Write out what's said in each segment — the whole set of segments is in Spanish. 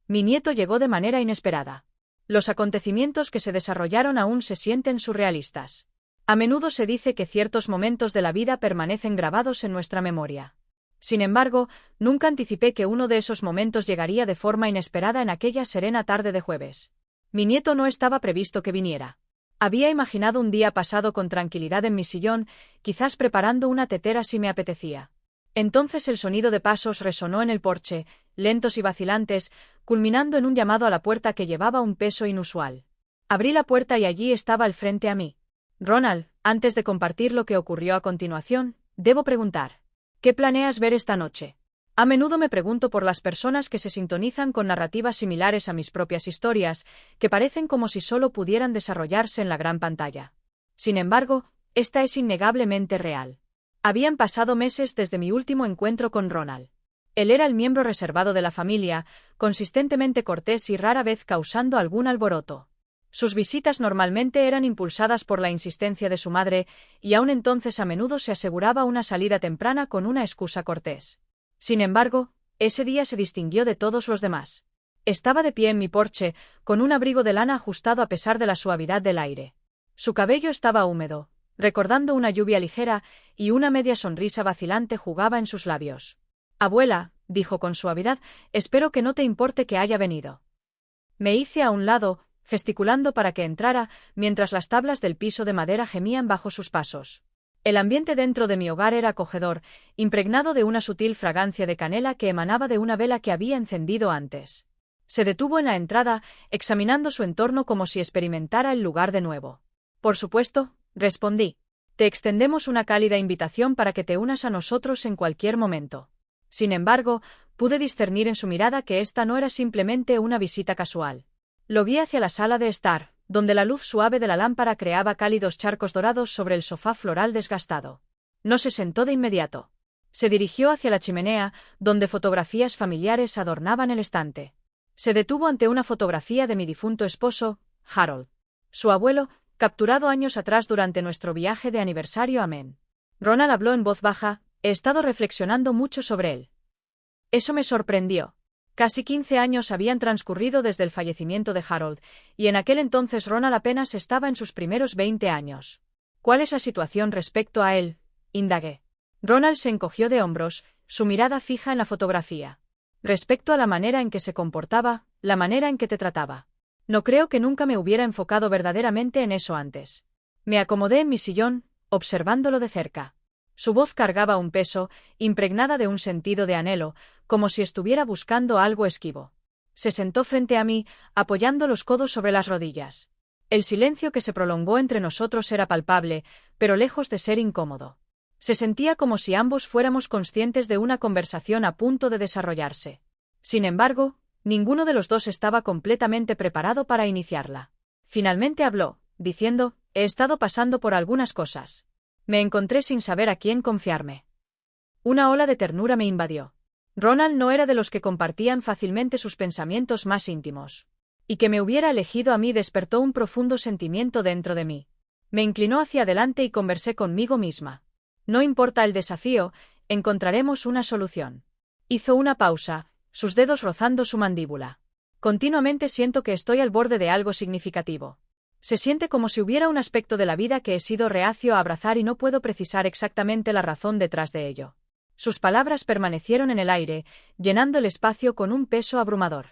Mi nieto llegó de manera inesperada. Los acontecimientos que se desarrollaron aún se sienten surrealistas. A menudo se dice que ciertos momentos de la vida permanecen grabados en nuestra memoria. Sin embargo, nunca anticipé que uno de esos momentos llegaría de forma inesperada en aquella serena tarde de jueves. Mi nieto no estaba previsto que viniera. Había imaginado un día pasado con tranquilidad en mi sillón, quizás preparando una tetera si me apetecía. Entonces el sonido de pasos resonó en el porche, lentos y vacilantes, culminando en un llamado a la puerta que llevaba un peso inusual. Abrí la puerta y allí estaba al frente a mí. Ronald, antes de compartir lo que ocurrió a continuación, debo preguntar, ¿qué planeas ver esta noche? A menudo me pregunto por las personas que se sintonizan con narrativas similares a mis propias historias, que parecen como si solo pudieran desarrollarse en la gran pantalla. Sin embargo, esta es innegablemente real. Habían pasado meses desde mi último encuentro con Ronald. Él era el miembro reservado de la familia, consistentemente cortés y rara vez causando algún alboroto. Sus visitas normalmente eran impulsadas por la insistencia de su madre, y aún entonces a menudo se aseguraba una salida temprana con una excusa cortés. Sin embargo, ese día se distinguió de todos los demás. Estaba de pie en mi porche, con un abrigo de lana ajustado a pesar de la suavidad del aire. Su cabello estaba húmedo, recordando una lluvia ligera, y una media sonrisa vacilante jugaba en sus labios. «Abuela», dijo con suavidad, «espero que no te importe que haya venido». Me hice a un lado, gesticulando para que entrara, mientras las tablas del piso de madera gemían bajo sus pasos. El ambiente dentro de mi hogar era acogedor, impregnado de una sutil fragancia de canela que emanaba de una vela que había encendido antes. Se detuvo en la entrada, examinando su entorno como si experimentara el lugar de nuevo. «Por supuesto», respondí. «Te extendemos una cálida invitación para que te unas a nosotros en cualquier momento». Sin embargo, pude discernir en su mirada que esta no era simplemente una visita casual. Lo guié hacia la sala de estar, donde la luz suave de la lámpara creaba cálidos charcos dorados sobre el sofá floral desgastado. No se sentó de inmediato. Se dirigió hacia la chimenea, donde fotografías familiares adornaban el estante. Se detuvo ante una fotografía de mi difunto esposo, Harold. Su abuelo, capturado años atrás durante nuestro viaje de aniversario a Maine. Ronald habló en voz baja, he estado reflexionando mucho sobre él. Eso me sorprendió. Casi 15 años habían transcurrido desde el fallecimiento de Harold, y en aquel entonces Ronald apenas estaba en sus primeros 20 años. ¿Cuál es la situación respecto a él?, indagué. Ronald se encogió de hombros, su mirada fija en la fotografía. Respecto a la manera en que se comportaba, la manera en que te trataba. No creo que nunca me hubiera enfocado verdaderamente en eso antes. Me acomodé en mi sillón, observándolo de cerca. Su voz cargaba un peso, impregnada de un sentido de anhelo, como si estuviera buscando algo esquivo. Se sentó frente a mí, apoyando los codos sobre las rodillas. El silencio que se prolongó entre nosotros era palpable, pero lejos de ser incómodo. Se sentía como si ambos fuéramos conscientes de una conversación a punto de desarrollarse. Sin embargo, ninguno de los dos estaba completamente preparado para iniciarla. Finalmente habló, diciendo, he estado pasando por algunas cosas. Me encontré sin saber a quién confiarme. Una ola de ternura me invadió. Ronald no era de los que compartían fácilmente sus pensamientos más íntimos. Y que me hubiera elegido a mí despertó un profundo sentimiento dentro de mí. Me inclinó hacia adelante y conversé conmigo misma. No importa el desafío, encontraremos una solución. Hizo una pausa, sus dedos rozando su mandíbula. Continuamente siento que estoy al borde de algo significativo. Se siente como si hubiera un aspecto de la vida que he sido reacio a abrazar y no puedo precisar exactamente la razón detrás de ello. Sus palabras permanecieron en el aire, llenando el espacio con un peso abrumador.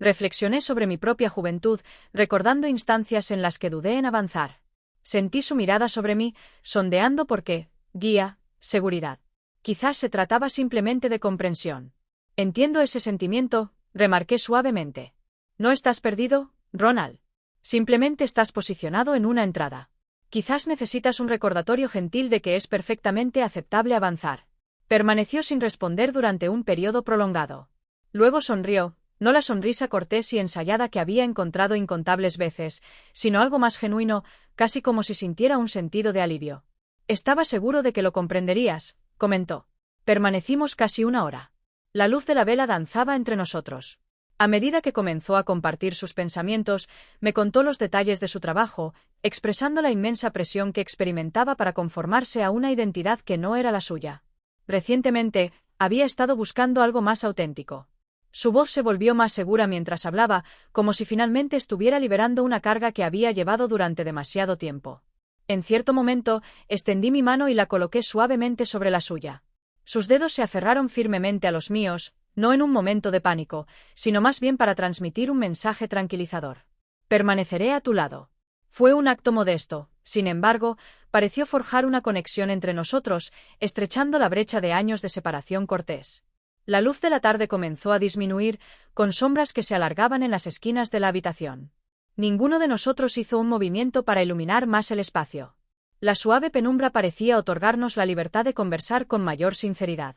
Reflexioné sobre mi propia juventud, recordando instancias en las que dudé en avanzar. Sentí su mirada sobre mí, sondeando por qué, guía, seguridad. Quizás se trataba simplemente de comprensión. Entiendo ese sentimiento, remarqué suavemente. No estás perdido, Ronald. Simplemente estás posicionado en una entrada. Quizás necesitas un recordatorio gentil de que es perfectamente aceptable avanzar. Permaneció sin responder durante un periodo prolongado. Luego sonrió, no la sonrisa cortés y ensayada que había encontrado incontables veces, sino algo más genuino, casi como si sintiera un sentido de alivio. Estaba seguro de que lo comprenderías, comentó. Permanecimos casi una hora. La luz de la vela danzaba entre nosotros. A medida que comenzó a compartir sus pensamientos, me contó los detalles de su trabajo, expresando la inmensa presión que experimentaba para conformarse a una identidad que no era la suya. Recientemente, había estado buscando algo más auténtico. Su voz se volvió más segura mientras hablaba, como si finalmente estuviera liberando una carga que había llevado durante demasiado tiempo. En cierto momento, extendí mi mano y la coloqué suavemente sobre la suya. Sus dedos se aferraron firmemente a los míos, no en un momento de pánico, sino más bien para transmitir un mensaje tranquilizador. Permaneceré a tu lado. Fue un acto modesto, sin embargo, pareció forjar una conexión entre nosotros, estrechando la brecha de años de separación cortés. La luz de la tarde comenzó a disminuir, con sombras que se alargaban en las esquinas de la habitación. Ninguno de nosotros hizo un movimiento para iluminar más el espacio. La suave penumbra parecía otorgarnos la libertad de conversar con mayor sinceridad.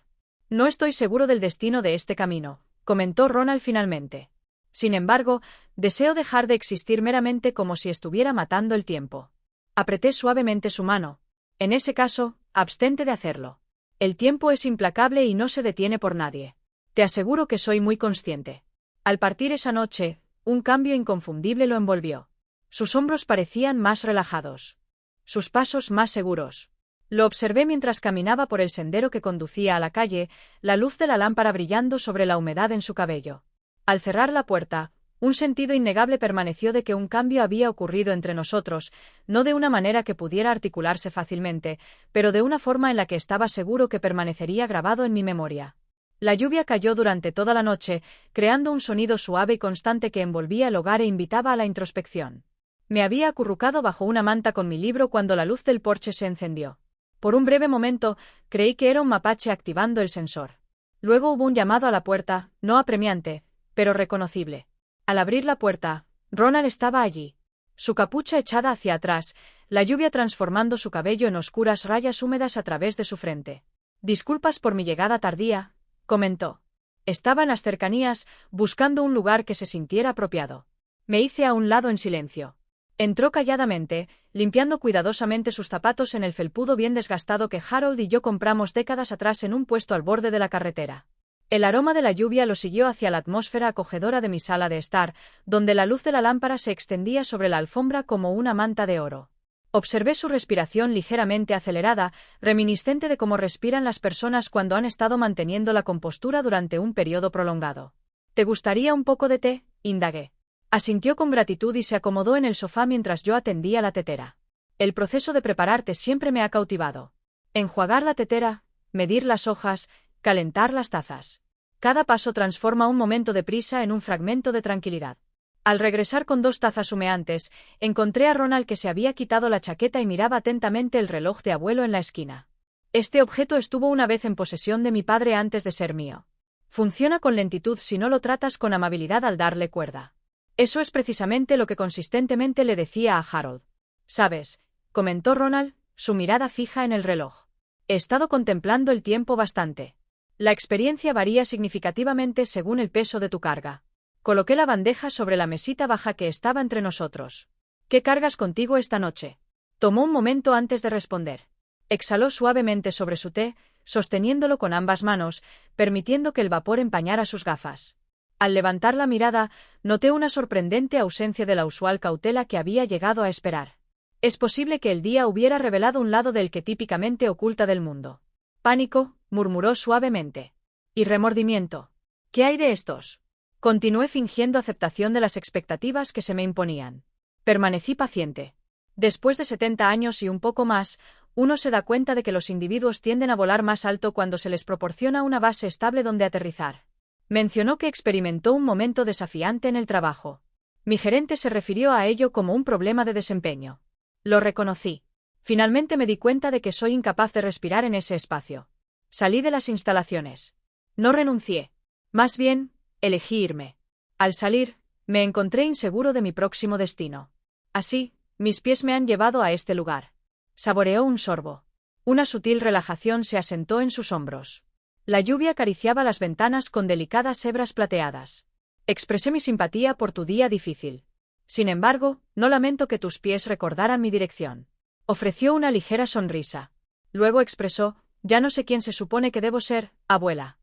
No estoy seguro del destino de este camino, comentó Ronald finalmente. Sin embargo, deseo dejar de existir meramente como si estuviera matando el tiempo. Apreté suavemente su mano. En ese caso, abstente de hacerlo. El tiempo es implacable y no se detiene por nadie. Te aseguro que soy muy consciente. Al partir esa noche, un cambio inconfundible lo envolvió. Sus hombros parecían más relajados. Sus pasos más seguros. Lo observé mientras caminaba por el sendero que conducía a la calle, la luz de la lámpara brillando sobre la humedad en su cabello. Al cerrar la puerta, un sentido innegable permaneció de que un cambio había ocurrido entre nosotros, no de una manera que pudiera articularse fácilmente, pero de una forma en la que estaba seguro que permanecería grabado en mi memoria. La lluvia cayó durante toda la noche, creando un sonido suave y constante que envolvía el hogar e invitaba a la introspección. Me había acurrucado bajo una manta con mi libro cuando la luz del porche se encendió. Por un breve momento, creí que era un mapache activando el sensor. Luego hubo un llamado a la puerta, no apremiante, pero reconocible. Al abrir la puerta, Ronald estaba allí. Su capucha echada hacia atrás, la lluvia transformando su cabello en oscuras rayas húmedas a través de su frente. «Disculpas por mi llegada tardía», comentó. Estaba en las cercanías, buscando un lugar que se sintiera apropiado. Me hice a un lado en silencio. Entró calladamente, limpiando cuidadosamente sus zapatos en el felpudo bien desgastado que Harold y yo compramos décadas atrás en un puesto al borde de la carretera. El aroma de la lluvia lo siguió hacia la atmósfera acogedora de mi sala de estar, donde la luz de la lámpara se extendía sobre la alfombra como una manta de oro. Observé su respiración ligeramente acelerada, reminiscente de cómo respiran las personas cuando han estado manteniendo la compostura durante un periodo prolongado. «¿Te gustaría un poco de té?», indagué. Asintió con gratitud y se acomodó en el sofá mientras yo atendía la tetera. El proceso de preparar té siempre me ha cautivado. Enjuagar la tetera, medir las hojas, calentar las tazas. Cada paso transforma un momento de prisa en un fragmento de tranquilidad. Al regresar con 2 tazas humeantes, encontré a Ronald que se había quitado la chaqueta y miraba atentamente el reloj de abuelo en la esquina. Este objeto estuvo una vez en posesión de mi padre antes de ser mío. Funciona con lentitud si no lo tratas con amabilidad al darle cuerda. Eso es precisamente lo que consistentemente le decía a Harold. «¿Sabes?», comentó Ronald, su mirada fija en el reloj. «He estado contemplando el tiempo bastante. La experiencia varía significativamente según el peso de tu carga». Coloqué la bandeja sobre la mesita baja que estaba entre nosotros. «¿Qué cargas contigo esta noche?». Tomó un momento antes de responder. Exhaló suavemente sobre su té, sosteniéndolo con ambas manos, permitiendo que el vapor empañara sus gafas. Al levantar la mirada, noté una sorprendente ausencia de la usual cautela que había llegado a esperar. Es posible que el día hubiera revelado un lado del que típicamente oculta del mundo. «Pánico», murmuró suavemente. «Y remordimiento. ¿Qué hay de estos?». Continué fingiendo aceptación de las expectativas que se me imponían. Permanecí paciente. Después de 70 años y un poco más, uno se da cuenta de que los individuos tienden a volar más alto cuando se les proporciona una base estable donde aterrizar. Mencionó que experimentó un momento desafiante en el trabajo. Mi gerente se refirió a ello como un problema de desempeño. Lo reconocí. Finalmente me di cuenta de que soy incapaz de respirar en ese espacio. Salí de las instalaciones. No renuncié. Más bien, elegí irme. Al salir, me encontré inseguro de mi próximo destino. Así, mis pies me han llevado a este lugar. Saboreó un sorbo. Una sutil relajación se asentó en sus hombros. La lluvia acariciaba las ventanas con delicadas hebras plateadas. Expresé mi simpatía por tu día difícil. Sin embargo, no lamento que tus pies recordaran mi dirección. Ofreció una ligera sonrisa. Luego expresó, ya no sé quién se supone que debo ser, abuela.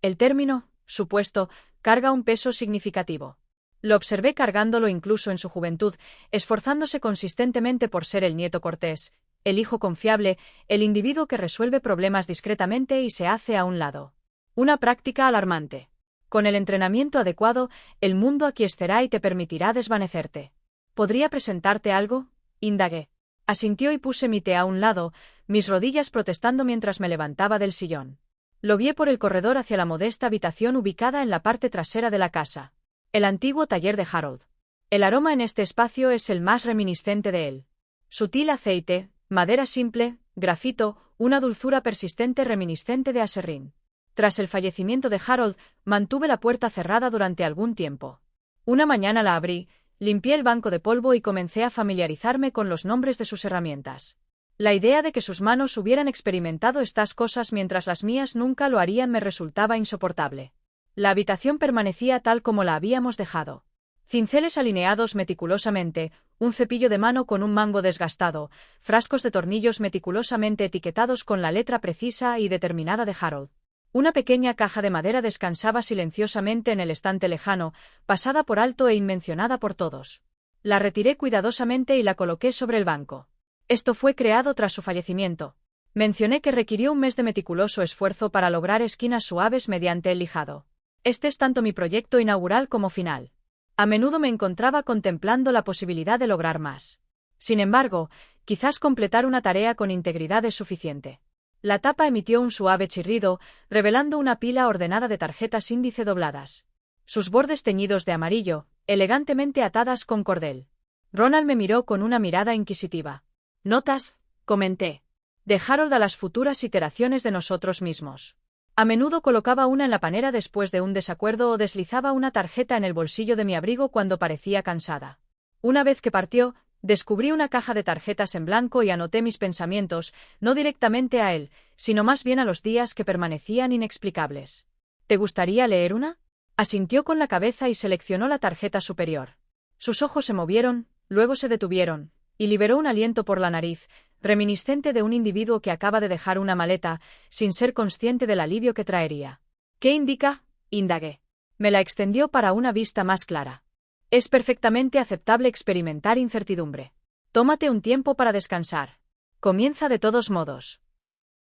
El término, supuesto, carga un peso significativo. Lo observé cargándolo incluso en su juventud, esforzándose consistentemente por ser el nieto cortés, el hijo confiable, el individuo que resuelve problemas discretamente y se hace a un lado. Una práctica alarmante. Con el entrenamiento adecuado, el mundo aquiescerá y te permitirá desvanecerte. ¿Podría presentarte algo? Indagué. Asintió y puse mi té a un lado, mis rodillas protestando mientras me levantaba del sillón. Lo guié por el corredor hacia la modesta habitación ubicada en la parte trasera de la casa. El antiguo taller de Harold. El aroma en este espacio es el más reminiscente de él. Sutil aceite, madera simple, grafito, una dulzura persistente reminiscente de aserrín. Tras el fallecimiento de Harold, mantuve la puerta cerrada durante algún tiempo. Una mañana la abrí, limpié el banco de polvo y comencé a familiarizarme con los nombres de sus herramientas. La idea de que sus manos hubieran experimentado estas cosas mientras las mías nunca lo harían me resultaba insoportable. La habitación permanecía tal como la habíamos dejado. Cinceles alineados meticulosamente, un cepillo de mano con un mango desgastado, frascos de tornillos meticulosamente etiquetados con la letra precisa y determinada de Harold. Una pequeña caja de madera descansaba silenciosamente en el estante lejano, pasada por alto e inmencionada por todos. La retiré cuidadosamente y la coloqué sobre el banco. Esto fue creado tras su fallecimiento. Mencioné que requirió un mes de meticuloso esfuerzo para lograr esquinas suaves mediante el lijado. Este es tanto mi proyecto inaugural como final. A menudo me encontraba contemplando la posibilidad de lograr más. Sin embargo, quizás completar una tarea con integridad es suficiente. La tapa emitió un suave chirrido, revelando una pila ordenada de tarjetas índice dobladas. Sus bordes teñidos de amarillo, elegantemente atadas con cordel. Ronald me miró con una mirada inquisitiva. «Notas», comenté. «De Harold a las futuras iteraciones de nosotros mismos». A menudo colocaba una en la panera después de un desacuerdo o deslizaba una tarjeta en el bolsillo de mi abrigo cuando parecía cansada. Una vez que partió, descubrí una caja de tarjetas en blanco y anoté mis pensamientos, no directamente a él, sino más bien a los días que permanecían inexplicables. ¿Te gustaría leer una? Asintió con la cabeza y seleccionó la tarjeta superior. Sus ojos se movieron, luego se detuvieron, y liberó un aliento por la nariz, reminiscente de un individuo que acaba de dejar una maleta, sin ser consciente del alivio que traería. ¿Qué indica? Indagué. Me la extendió para una vista más clara. Es perfectamente aceptable experimentar incertidumbre. Tómate un tiempo para descansar. Comienza de todos modos.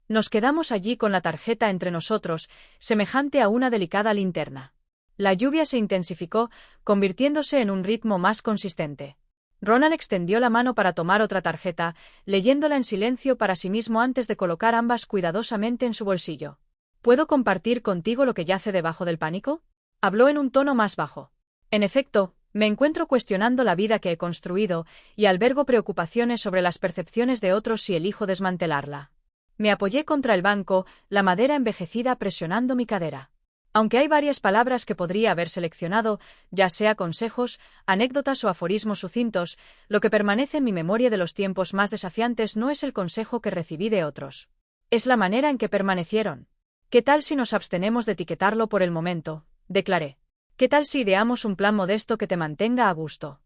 Nos quedamos allí con la tarjeta entre nosotros, semejante a una delicada linterna. La lluvia se intensificó, convirtiéndose en un ritmo más consistente. Ronald extendió la mano para tomar otra tarjeta, leyéndola en silencio para sí mismo antes de colocar ambas cuidadosamente en su bolsillo. ¿Puedo compartir contigo lo que yace debajo del pánico? Habló en un tono más bajo. En efecto, me encuentro cuestionando la vida que he construido y albergo preocupaciones sobre las percepciones de otros si elijo desmantelarla. Me apoyé contra el banco, la madera envejecida presionando mi cadera. Aunque hay varias palabras que podría haber seleccionado, ya sea consejos, anécdotas o aforismos sucintos, lo que permanece en mi memoria de los tiempos más desafiantes no es el consejo que recibí de otros. Es la manera en que permanecieron. ¿Qué tal si nos abstenemos de etiquetarlo por el momento? Declaré. ¿Qué tal si ideamos un plan modesto que te mantenga a gusto?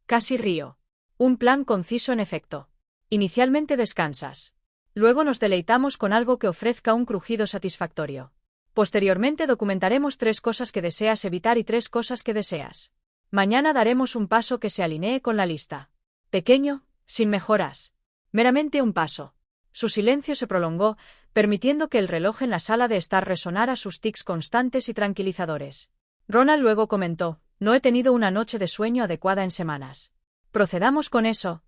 Casi río. Un plan conciso en efecto. Inicialmente descansas. Luego nos deleitamos con algo que ofrezca un crujido satisfactorio. Posteriormente documentaremos 3 cosas que deseas evitar y 3 cosas que deseas. Mañana daremos un paso que se alinee con la lista. Pequeño, sin mejoras. Meramente un paso. Su silencio se prolongó, permitiendo que el reloj en la sala de estar resonara sus tics constantes y tranquilizadores. Ronald luego comentó, no he tenido una noche de sueño adecuada en semanas. Procedamos con eso.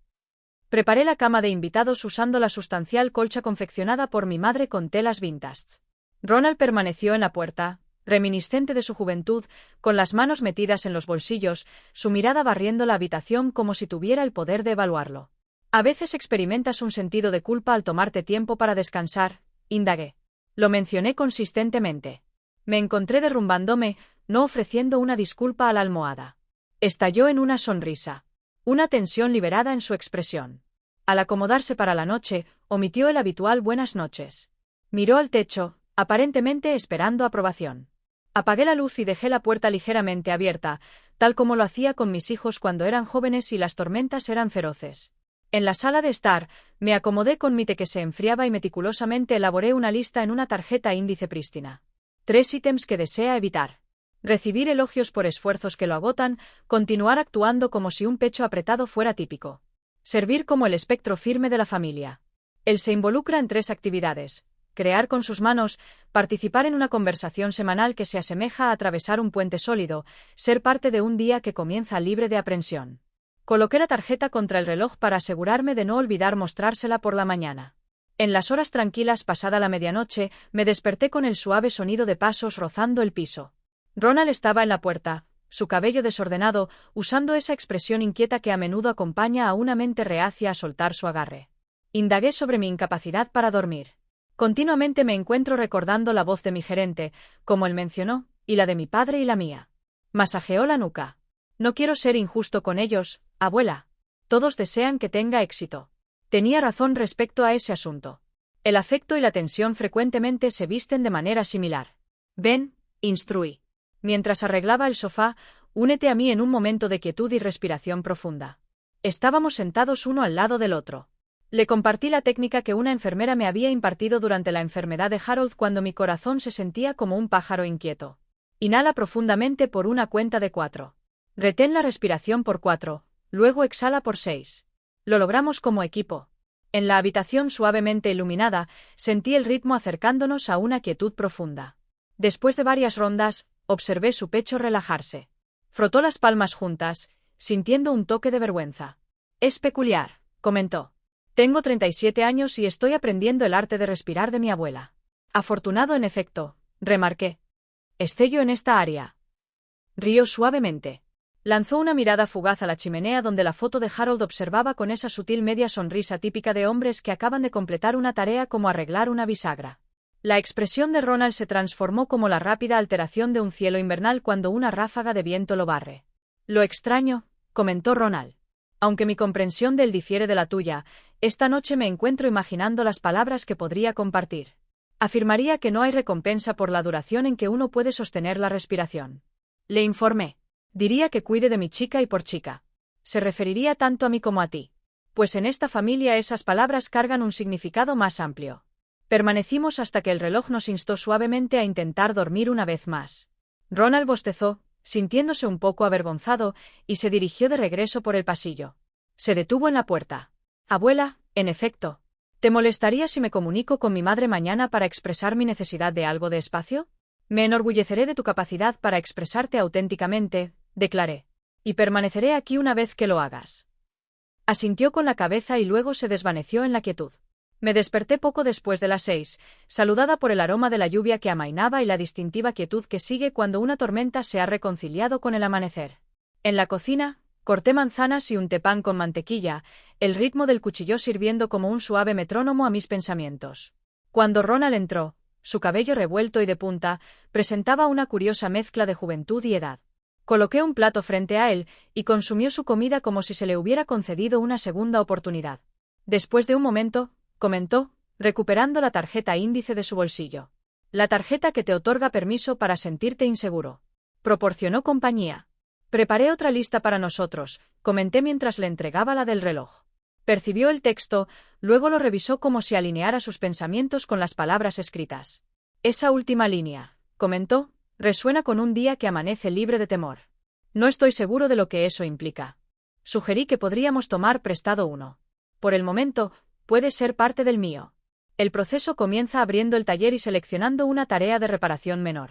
Preparé la cama de invitados usando la sustancial colcha confeccionada por mi madre con telas vintage. Ronald permaneció en la puerta, reminiscente de su juventud, con las manos metidas en los bolsillos, su mirada barriendo la habitación como si tuviera el poder de evaluarlo. A veces experimentas un sentido de culpa al tomarte tiempo para descansar, indagué. Lo mencioné consistentemente. Me encontré derrumbándome, no ofreciendo una disculpa a la almohada. Estalló en una sonrisa. Una tensión liberada en su expresión. Al acomodarse para la noche, omitió el habitual buenas noches. Miró al techo, aparentemente esperando aprobación. Apagué la luz y dejé la puerta ligeramente abierta, tal como lo hacía con mis hijos cuando eran jóvenes y las tormentas eran feroces. En la sala de estar, me acomodé con mi té que se enfriaba y meticulosamente elaboré una lista en una tarjeta índice prístina. 3 ítems que desea evitar. Recibir elogios por esfuerzos que lo agotan, continuar actuando como si un pecho apretado fuera típico. Servir como el espectro firme de la familia. Él se involucra en 3 actividades. crear con sus manos, participar en una conversación semanal que se asemeja a atravesar un puente sólido, ser parte de un día que comienza libre de aprensión. Coloqué la tarjeta contra el reloj para asegurarme de no olvidar mostrársela por la mañana. En las horas tranquilas pasada la medianoche, me desperté con el suave sonido de pasos rozando el piso. Ronald estaba en la puerta, su cabello desordenado, usando esa expresión inquieta que a menudo acompaña a una mente reacia a soltar su agarre. Indagué sobre mi incapacidad para dormir. Continuamente me encuentro recordando la voz de mi gerente, como él mencionó, y la de mi padre y la mía. Masajeó la nuca. No quiero ser injusto con ellos, abuela. Todos desean que tenga éxito. Tenía razón respecto a ese asunto. El afecto y la tensión frecuentemente se visten de manera similar. Ven, instruí. Mientras arreglaba el sofá, únete a mí en un momento de quietud y respiración profunda. Estábamos sentados uno al lado del otro. Le compartí la técnica que una enfermera me había impartido durante la enfermedad de Harold cuando mi corazón se sentía como un pájaro inquieto. Inhala profundamente por una cuenta de 4. Retén la respiración por 4, luego exhala por 6. Lo logramos como equipo. En la habitación suavemente iluminada, sentí el ritmo acercándonos a una quietud profunda. Después de varias rondas, observé su pecho relajarse. Frotó las palmas juntas, sintiendo un toque de vergüenza. Es peculiar, comentó. Tengo 37 años y estoy aprendiendo el arte de respirar de mi abuela. Afortunado en efecto, remarqué. Excello en esta área. Rió suavemente. Lanzó una mirada fugaz a la chimenea donde la foto de Harold observaba con esa sutil media sonrisa típica de hombres que acaban de completar una tarea como arreglar una bisagra. La expresión de Ronald se transformó como la rápida alteración de un cielo invernal cuando una ráfaga de viento lo barre. Lo extraño, comentó Ronald. Aunque mi comprensión de él difiere de la tuya, esta noche me encuentro imaginando las palabras que podría compartir. Afirmaría que no hay recompensa por la duración en que uno puede sostener la respiración. Le informé. Diría que cuide de mi chica y por chica. Se referiría tanto a mí como a ti. Pues en esta familia esas palabras cargan un significado más amplio. Permanecimos hasta que el reloj nos instó suavemente a intentar dormir una vez más. Ronald bostezó, sintiéndose un poco avergonzado, y se dirigió de regreso por el pasillo. Se detuvo en la puerta. Abuela, en efecto. ¿Te molestaría si me comunico con mi madre mañana para expresar mi necesidad de algo de espacio? Me enorgulleceré de tu capacidad para expresarte auténticamente, declaré. Y permaneceré aquí una vez que lo hagas. Asintió con la cabeza y luego se desvaneció en la quietud. Me desperté poco después de las 6, saludada por el aroma de la lluvia que amainaba y la distintiva quietud que sigue cuando una tormenta se ha reconciliado con el amanecer. En la cocina, corté manzanas y unté pan con mantequilla, el ritmo del cuchillo sirviendo como un suave metrónomo a mis pensamientos. Cuando Ronald entró, su cabello revuelto y de punta, presentaba una curiosa mezcla de juventud y edad. Coloqué un plato frente a él y consumió su comida como si se le hubiera concedido una segunda oportunidad. Después de un momento, comentó, recuperando la tarjeta índice de su bolsillo. La tarjeta que te otorga permiso para sentirte inseguro. Proporcionó compañía. Preparé otra lista para nosotros, comenté mientras le entregaba la del reloj. Percibió el texto, luego lo revisó como si alineara sus pensamientos con las palabras escritas. Esa última línea, comentó, resuena con un día que amanece libre de temor. No estoy seguro de lo que eso implica. Sugerí que podríamos tomar prestado uno. Por el momento, puede ser parte del mío. El proceso comienza abriendo el taller y seleccionando una tarea de reparación menor.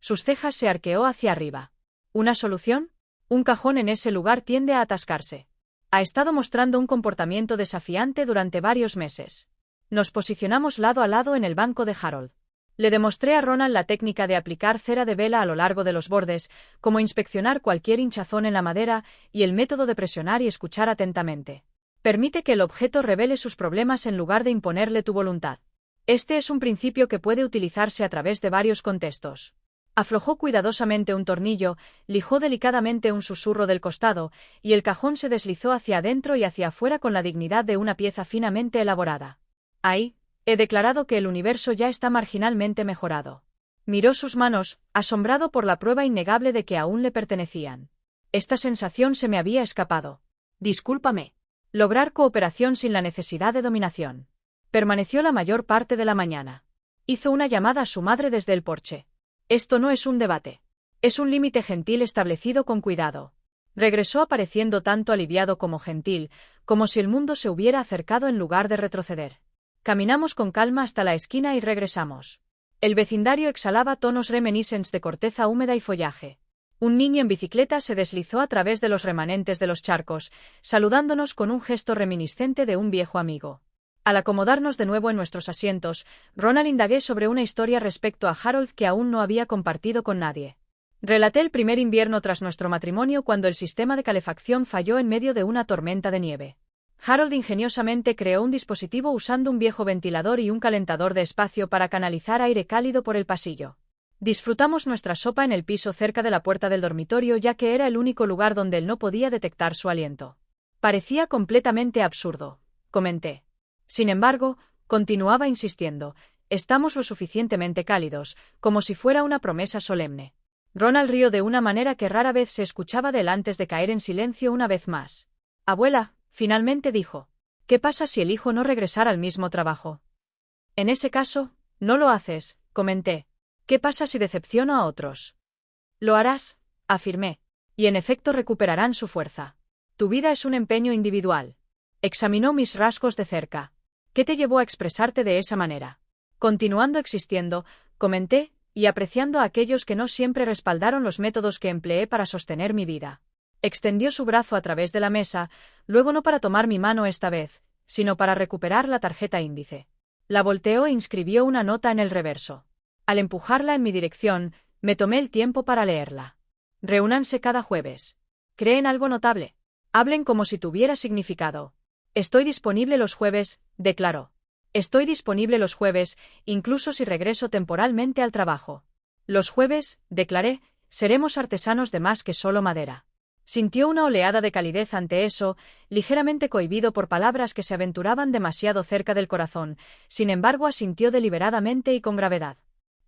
Sus cejas se arqueó hacia arriba. ¿Una solución? Un cajón en ese lugar tiende a atascarse. Ha estado mostrando un comportamiento desafiante durante varios meses. Nos posicionamos lado a lado en el banco de Harold. Le demostré a Ronald la técnica de aplicar cera de vela a lo largo de los bordes, como inspeccionar cualquier hinchazón en la madera, y el método de presionar y escuchar atentamente. Permite que el objeto revele sus problemas en lugar de imponerle tu voluntad. Este es un principio que puede utilizarse a través de varios contextos. Aflojó cuidadosamente un tornillo, lijó delicadamente un susurro del costado, y el cajón se deslizó hacia adentro y hacia afuera con la dignidad de una pieza finamente elaborada. Ahí, he declarado que el universo ya está marginalmente mejorado. Miró sus manos, asombrado por la prueba innegable de que aún le pertenecían. Esta sensación se me había escapado. Discúlpame. Lograr cooperación sin la necesidad de dominación. Permaneció la mayor parte de la mañana. Hizo una llamada a su madre desde el porche. Esto no es un debate. Es un límite gentil establecido con cuidado. Regresó apareciendo tanto aliviado como gentil, como si el mundo se hubiera acercado en lugar de retroceder. Caminamos con calma hasta la esquina y regresamos. El vecindario exhalaba tonos reminiscentes de corteza húmeda y follaje. Un niño en bicicleta se deslizó a través de los remanentes de los charcos, saludándonos con un gesto reminiscente de un viejo amigo. Al acomodarnos de nuevo en nuestros asientos, Ronald indagué sobre una historia respecto a Harold que aún no había compartido con nadie. Relaté el primer invierno tras nuestro matrimonio cuando el sistema de calefacción falló en medio de una tormenta de nieve. Harold ingeniosamente creó un dispositivo usando un viejo ventilador y un calentador de espacio para canalizar aire cálido por el pasillo. Disfrutamos nuestra sopa en el piso cerca de la puerta del dormitorio ya que era el único lugar donde él no podía detectar su aliento. Parecía completamente absurdo, comenté. Sin embargo, continuaba insistiendo, estamos lo suficientemente cálidos, como si fuera una promesa solemne. Ronald rió de una manera que rara vez se escuchaba de él antes de caer en silencio una vez más. Abuela, finalmente dijo, ¿qué pasa si elijo no regresar al mismo trabajo? En ese caso, no lo haces, comenté. ¿Qué pasa si decepciono a otros? Lo harás, afirmé. Y en efecto recuperarán su fuerza. Tu vida es un empeño individual. Examinó mis rasgos de cerca. ¿Qué te llevó a expresarte de esa manera? Continuando existiendo, comenté, y apreciando a aquellos que no siempre respaldaron los métodos que empleé para sostener mi vida. Extendió su brazo a través de la mesa, luego no para tomar mi mano esta vez, sino para recuperar la tarjeta índice. La volteó e inscribió una nota en el reverso. Al empujarla en mi dirección, me tomé el tiempo para leerla. Reúnanse cada jueves. ¿Creen algo notable? Hablen como si tuviera significado. Estoy disponible los jueves, declaró. Estoy disponible los jueves, incluso si regreso temporalmente al trabajo. Los jueves, declaré, seremos artesanos de más que solo madera. Sintió una oleada de calidez ante eso, ligeramente cohibido por palabras que se aventuraban demasiado cerca del corazón, sin embargo asintió deliberadamente y con gravedad.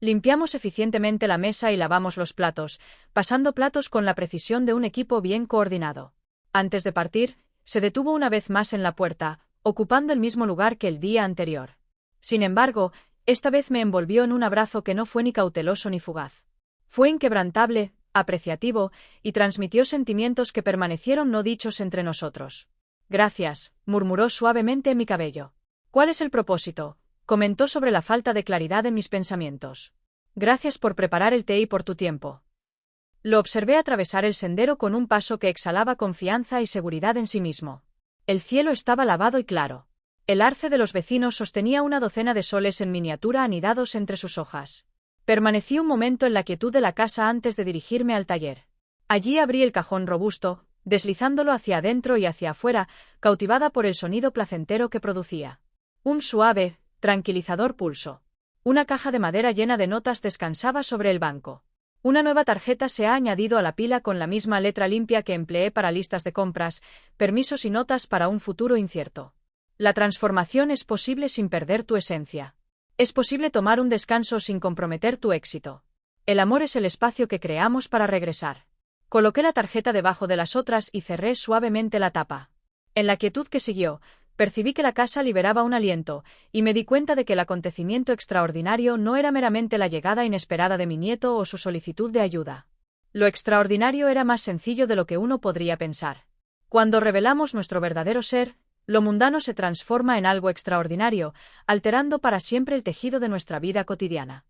Limpiamos eficientemente la mesa y lavamos los platos, pasando platos con la precisión de un equipo bien coordinado. Antes de partir, se detuvo una vez más en la puerta, ocupando el mismo lugar que el día anterior. Sin embargo, esta vez me envolvió en un abrazo que no fue ni cauteloso ni fugaz. Fue inquebrantable, apreciativo, y transmitió sentimientos que permanecieron no dichos entre nosotros. Gracias, murmuró suavemente en mi cabello. ¿Cuál es el propósito? Comentó sobre la falta de claridad en mis pensamientos. Gracias por preparar el té y por tu tiempo. Lo observé atravesar el sendero con un paso que exhalaba confianza y seguridad en sí mismo. El cielo estaba lavado y claro. El arce de los vecinos sostenía una docena de soles en miniatura anidados entre sus hojas. Permanecí un momento en la quietud de la casa antes de dirigirme al taller. Allí abrí el cajón robusto, deslizándolo hacia adentro y hacia afuera, cautivada por el sonido placentero que producía. Un suave, tranquilizador pulso. Una caja de madera llena de notas descansaba sobre el banco. Una nueva tarjeta se ha añadido a la pila con la misma letra limpia que empleé para listas de compras, permisos y notas para un futuro incierto. La transformación es posible sin perder tu esencia. Es posible tomar un descanso sin comprometer tu éxito. El amor es el espacio que creamos para regresar. Coloqué la tarjeta debajo de las otras y cerré suavemente la tapa. En la quietud que siguió, percibí que la casa liberaba un aliento, y me di cuenta de que el acontecimiento extraordinario no era meramente la llegada inesperada de mi nieto o su solicitud de ayuda. Lo extraordinario era más sencillo de lo que uno podría pensar. Cuando revelamos nuestro verdadero ser, lo mundano se transforma en algo extraordinario, alterando para siempre el tejido de nuestra vida cotidiana.